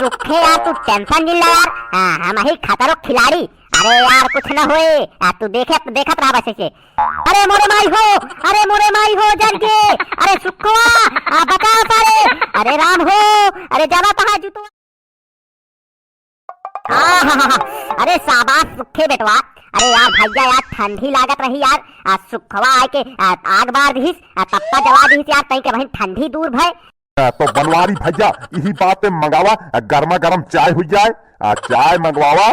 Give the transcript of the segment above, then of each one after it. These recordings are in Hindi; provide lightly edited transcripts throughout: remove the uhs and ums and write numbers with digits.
सुखे यार तू टेंशन नहीं ले यार। हम ही खतरो खिलाड़ी। अरे यार कुछ न होए। तू देखत रहा बस ऐसे। अरे मोरे माई हो जल के। अरे सुखवा बचाओ सारे। अरे राम हो। अरे जाना तहा जुतो। अरे शाबाश सुखे बेटवा। अरे यार भैया यार ठंडी लागत रही यार। सुखवा आए के आग बार दीस तप्पा जला दीस यार तई के वही ठंडी दूर भय। तो बनवारी भैया यही बात पे मंगावा गर्मा गर्म चाय हो जाए। चाय मंगवावा।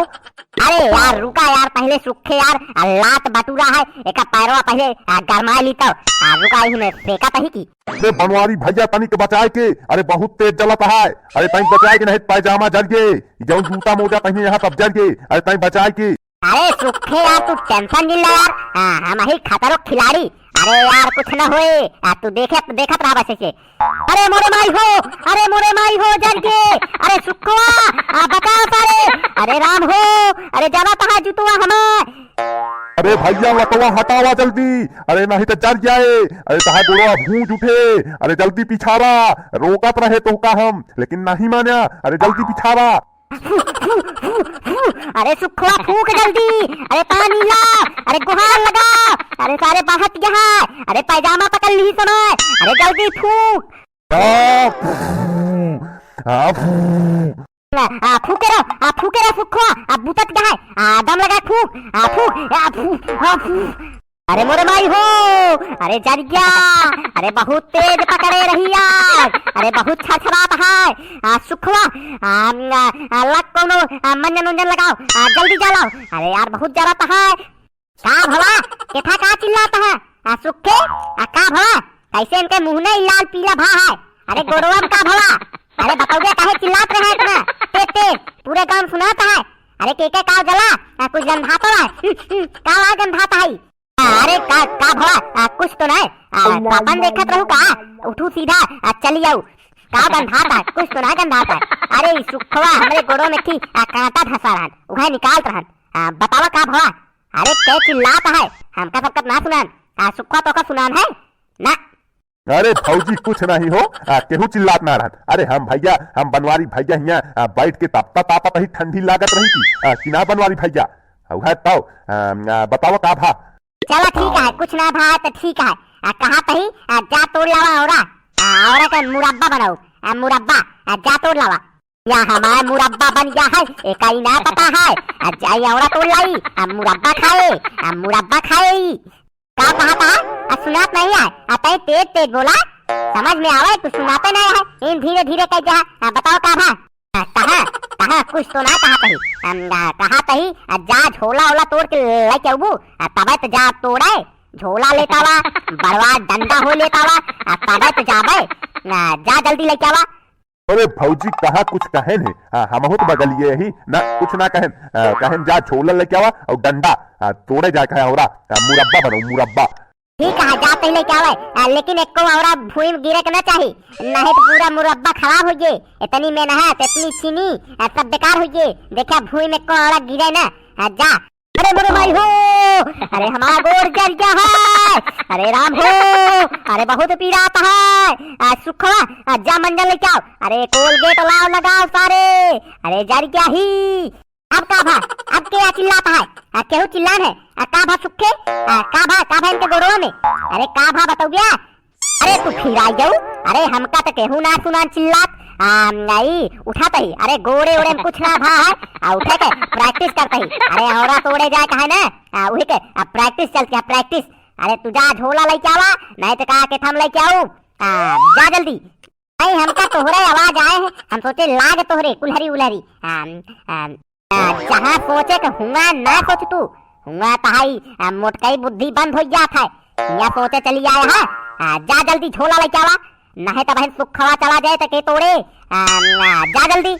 अरे यार रुका यार पहले सुखे यार लात बटूरा है एक पैरवा पहले गरमा ली तो रुका ही में फेंका तही की। अरे बनवारी भैया तनिक बचाए के। अरे बहुत तेज जलत है। अरे तनिक बचाए के नहीं पैजामा जल गए जो जूता मोजा पहने यहाँ सब जल गए। अरे तनिक बचाए के। अरे सुखे यार तू टेंशन नहीं ले यार। हम ही खतरो खिलाड़ी। अरे यार कुछ न होए। तू देखत रहा बस ऐसे। अरे मोरे माई हो जल के। अरे सुखवा बचाओ सारे। अरे राम हो। अरे जाना तहा जुतुआ हमें। अरे भैया लटवा हटावा जल्दी। अरे नहीं तो जल जाए। अरे तहा गोड़वा भूज उठे। अरे जल्दी पिछावा। रोकत रहे तो का हम लेकिन नहीं माना। अरे जल्दी पिछावा। अरे सुखवा फूक जल्दी। अरे पानी ला। अरे गुहार लगा। अरे सारे बहत यहाँ। अरे पैजामा पकड़ ली सुनो। अरे जल्दी फूक। फूके रहो सुखवा बुतत गए। दम लगा फूक। अरे मोरे माई हो। अरे जल गया। अरे बहुत तेज पकड़े रही यार। अरे बहुत छछड़ात है सुखवा। लग कोनो मंजन लगाओ जल्दी जलाओ। अरे यार बहुत जलाता है। का भला केथा का चिल्लाता है सुखे। का भला कैसे इनके मुंह में लाल पीला भा है। अरे गोड़वा का भला। अरे बताओगे काहे चिल्लात रहे इतना तेज पूरे गांव सुनाता है। अरे के का जला कुछ गंधाता है। का गंधाता है। अरे का भला कुछ तो नहीं। पापन देखत रहू का उठू सीधा चली जाऊ। का गंधाता है कुछ तो ना गंधाता है। अरे सुखवा हमरे गोड़ों में थी कांटा धसा रहन उहे निकाल रहन। बतावा का भला। अरे क्या चिल्लाता है हमका सबका ना सुनान। सुखवा तो का सुनान है ना। अरे फौजी कुछ नहीं हो। केहू चिल्लात ना रहत। अरे हम भैया हम बनवारी भैया यहाँ बैठ के तापत रही ठंडी लागत रही थी कि ना बनवारी भैया। तो बताओ का भा। चलो ठीक है कुछ ना भा तो ठीक है। कहा तही जा तोड़ लावा औरा का मुरब्बा बनाओ। मुरब्बा जा तोड़ लावा। या हमारा मुरब्बा बन गया है एक ही ना पता है। जाई औरा तोड़ लाई मुरब्बा खाए। का कहा था सुनात नहीं है। तय तेज बोला समझ में आवे तो सुनाते नहीं है। इन धीरे धीरे कह जा बताओ का भा। कहा कुछ तो ना कहा तही जा झोला ओला तोड़ के ले चबू तबे तो जा तोड़े। झोला लेता वा बड़वा डंडा हो लेता वा तबे तो जाबे। जा जल्दी ले आवा। अरे भौजी कहा कुछ कहे नहीं। हम तो बगलिए ही ना कुछ ना कहें जा झोला लेके आवा और डंडा तोड़े जा कहे औरा मुरब्बा बनो मुरब्बा। ठीक है जा पहले क्या आवे लेकिन एक को औरा भूमि में गिरे के ना चाहिए नहीं तो पूरा मुरब्बा खराब हो जाए। इतनी मेहनत इतनी चीनी सब बेकार हो जाए। देखा भूमि में को औरा गिरे ना जा। अरे मोरे माई हो। अरे हमारा गोड़ जल गया है। अरे राम हो। अरे बहुत पीड़ा आता है सुखवा जा मंजन लेके आओ। अरे कोलगेट लाओ लगाओ सारे। अरे जल गया ही। अब का भा अब क्या चिल्लाता है केहू चिल्लान है। का भा सुखे का भा इनके गोड़वा में। अरे का भा बताओ गया। अरे तू फिर आ जाऊ। अरे हमका तो केहू ना सुनान चिल्लात नहीं उठाता ही। अरे गोड़े ओड़े में कुछ ना भा है उठे के प्रैक्टिस करता ही। अरे औरा तोड़े जाए कहे ना वही के प्रैक्टिस चलती है प्रैक्टिस। अरे तू जा झोला लेके आवा नहीं तो कहा के थम लेके आऊ। जा जल्दी। नहीं हमका तोहरे आवाज आए हैं हम सोचे लाग तोहरे कुल्हरी उलहरी। जहाँ सोचे के हुआ ना सोच तू हुआ तहाई मोटकई बुद्धि बंद हो जात है। यहाँ सोचे चली आए है। जा जल्दी झोला लेके आवा नहीं तो बहन सुखवा चला जाए तो के तोड़े। जा जल्दी।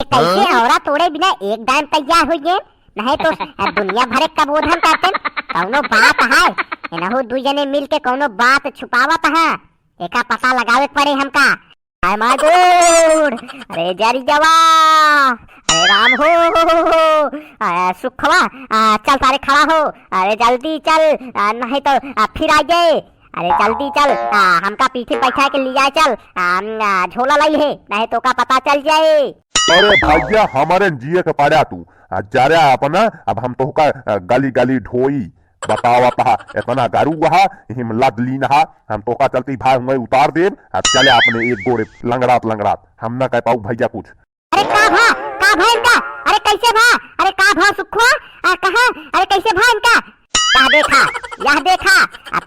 कैसे औरा तोड़े बिना एक टाइम तैयार हो गए नहीं तो दुनिया भरे का बोधन करते कौनो बात है। इनहु दू जने मिल के कौनो बात छुपावत है एका पता लगावे पड़े हमका। My God. अरे जरी जवा। अरे राम हो। सुखवा चल सारे खड़ा हो। अरे जल्दी चल नहीं तो फिर आ जाए। अरे जल्दी चल हमका पीछे बैठा के ले जाए। चल झोला लाई है नहीं तो का पता चल जाए। अरे भैया हमारे जिए के पड़ा तू जा रहा अपना अब हम तो का गली गली ढोई बतावा तहा इतना गारू वहा हिम लद ली नहा हम तो का चलती भाई हुए उतार दे चले अपने एक गोड़े लंगड़ात लंगड़ात हम ना कह पाऊ भैया कुछ। अरे का भा इनका, अरे कैसे भा, अरे का भा सुखो कहा, अरे कैसे भा इनका, यह देखा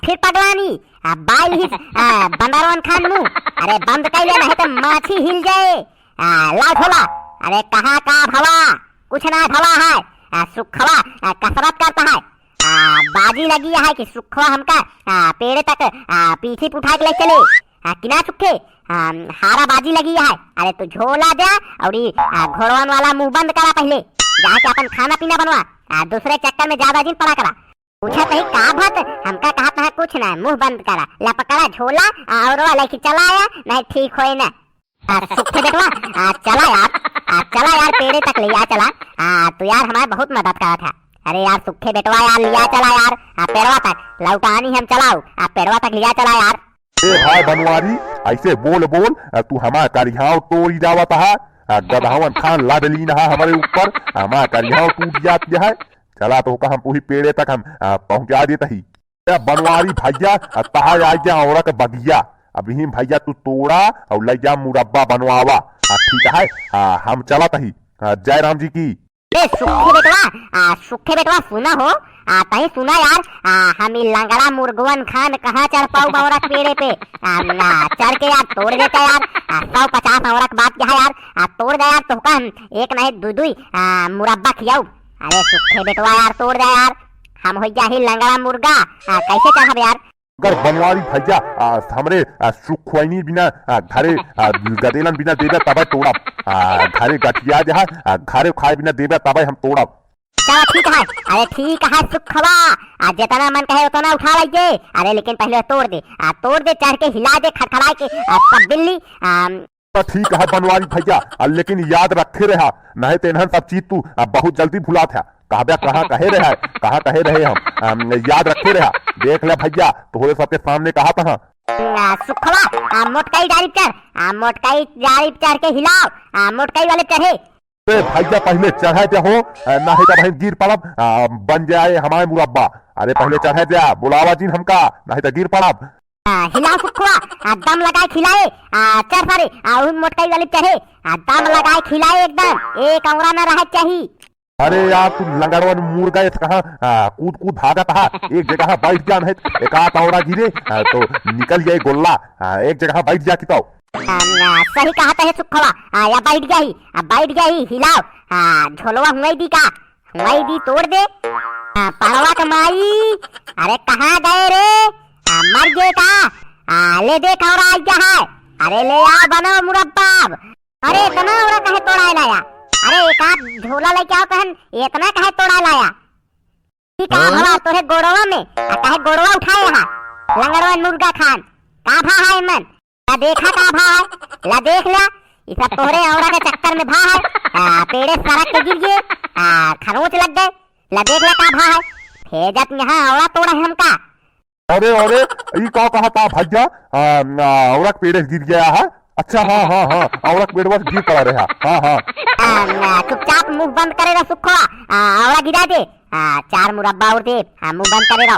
फिर पगलानी बाई ही बंदरवन खान मुंह, अरे बंद कर ले नहीं तो माछी हिल जाए लाल भोला। अरे कहा का भवा कुछ ना भवा है सुखवा कसरत करता है बाजी लगी है कि सुखवा हमका पेड़ तक पीछे उठा के ले चले किना सुखे हारा बाजी लगी है। अरे तू झोला दे और घोड़वन वाला मुंह बंद करा पहले जाके अपन खाना पीना बनवा दूसरे चक्कर में ज्यादा दिन पड़ा करा। पूछा कहीं का भत हमका कहा था कुछ ना मुंह बंद करा लपकड़ा झोला और वाला की चलाया नहीं ठीक होए ना सुखे बेटवा चला यार पेड़े तक लिया चला तो यार हमारे बहुत मदद करा था। अरे यार सुखे बेटवा यार लिया चला यार पेड़वा तक लौटानी हम चलाओ पेड़वा तक लिया चला यार। ए हाय बनवारी ऐसे बोल बोल तू हमारा करिहाव तोड़ी जावत है गधावन खान लाडली नहा हमारे ऊपर हमारा करिहाव टूट जाती है चला तो हम पूरी पेड़े तक हम पहुंचा देते ही। बनवारी भैया तहा आ गया औरत बगिया अभी भैया तू तोड़ा और ले जा मुरब्बा बनवावा ठीक है हम चला तही जय राम जी की। सुखे बेटवा सुना हो तही सुना यार हम लंगड़ा मुर्गवन खान कहाँ चढ़ पाऊ औरत पेड़े पे चढ़ के यार तोड़ देते यार 150 औरत बात क्या है यार तोड़ दे यार तो हम एक नहीं दू मुरब्बा खियाऊ। अरे सुखे बेटवा यार तोड़ दे यार हम हो ही लंगड़ा मुर्गा कैसे चढ़ब यार। अगर बनवारी भैया हमरे सुखवाइनी बिना घरे गदेलन बिना देवे तब तोड़ब घरे गठिया जहा घरे खाए बिना देवे तब हम तोड़ब। चलो ठीक है, अरे ठीक है सुखवा जितना मन कहे उतना उठा लीजिए। अरे लेकिन पहले तोड़ दे चढ़ के हिला दे खड़खड़ा के सब बिल्ली ठीक है बनवारी भैया लेकिन याद रखे रहा नहीं तो इन्हन सब चीज तू बहुत जल्दी भुला था कहाँ कहे रहे हम याद रखे रहा देख ले भैया तो सबके सामने कहा था सुखवा मोटकाई जारी चढ़ के हिलाओ मोटकाई वाले चढ़े भैया पहले चढ़े हो नहीं तो बहन गिर पड़ब बन जाए हमारे मुरब्बा। अरे पहले चढ़े जा बुलावा जी हमका नहीं तो गिर पड़ब हिलाओ सुखवा दम लगाए खिलाए चढ़ सारे मोटकाई वाले चढ़े दम लगाए खिलाए एकदम एक औरा न रहे चाहिए। अरे यार तू लंगड़वन मुर्गा कहा कूद भागा था एक जगह बैठ जा नहीं एक आध औरा गिरे तो निकल जाए गोल्ला एक जगह बैठ जा कि तो सही कहा है सुखवा या बैठ गया ही हिलाओ झोलवा हुई दी का हुई दी तोड़ दे पड़वा कमाई। अरे कहाँ गए रे मर गए का ले देख और आ गया है। अरे ले आओ बनो मुरब्बा। अरे इतना और कहे तोड़ा लाया अरे एक आध झोला लेके आओ कहन इतना कहे तोड़ा लाया ठीक है भला तोहे गोड़वा में कहे गोड़वा उठाए यहाँ लंगड़वा मुर्गा खान का भा है मन ला देखा का भा है ला देख ला ये सब तोहरे औरा के चक्कर में भा है पेड़े सड़क पे गिर गए खरोच लग गए ला देख ला का भा है भेजत यहाँ औरा तोड़ा है हमका। अरे ये क्या कहा था भैया औरत पेड़ गिर गया है अच्छा हाँ औरत पेड़ बस गिर पड़ा रहा हाँ चुपचाप मुंह बंद करे रहा सुखवा औरा गिरा दे 4 मुरब्बा और दे मुंह बंद करे रहो।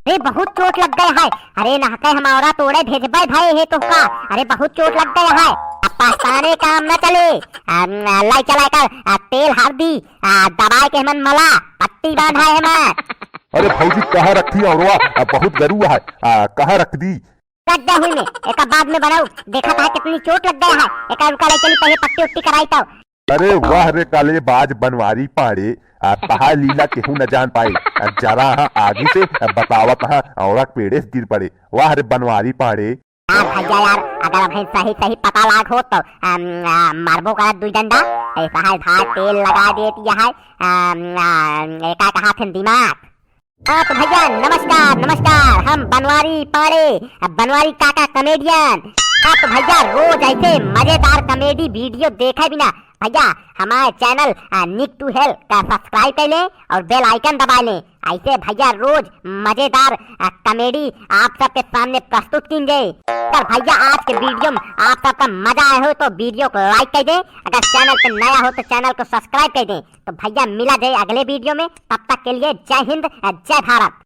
अरे बहुत चोट लग गए है अरे नहके हम औरा तोड़े भेजबे भाई है तो का अरे बहुत चोट लग गए है पास्ताने काम न चले लाई चला कर तेल हल्दी दवाई के मन मला पट्टी बांधा है मैं। अरे भौजी कहाँ रखी औरवा बहुत गरू है कहाँ रख दी रख दे हुई में एक बाद में बनाऊ देखा था कितनी चोट लग गया है एक रुका ले चली पहले पट्टी उट्टी कराई तो। अरे वाह रे काले बाज बनवारी पाड़े कहा लीला केहू न जान पाए जरा आगे से बतावत औरत पेड़े गिर पड़े वाह रे बनवारी पाड़े। यार भैया यार अगर अभी सही पता लाग हो तो मारबो करा 2 डंडा ऐसा है भाग तेल लगा देती है एका कहा थे दिमाग। तो भैया नमस्कार हम बनवारी पाड़े बनवारी काका कॉमेडियन। तो भैया रोज ऐसे मजेदार कॉमेडी वीडियो देखे बिना भैया हमारे चैनल निक टू हेल्प का सब्सक्राइब कर लें और बेल आइकन दबा लें। ऐसे भैया रोज मजेदार कॉमेडी आप सबके सामने प्रस्तुत की गई। अगर भैया आज के वीडियो में आप सबका मजा आया हो तो वीडियो को लाइक कर दें, अगर चैनल पे नया हो तो चैनल को सब्सक्राइब कर दें। तो भैया मिला जाए अगले वीडियो में, तब तक के लिए जय हिंद जय भारत।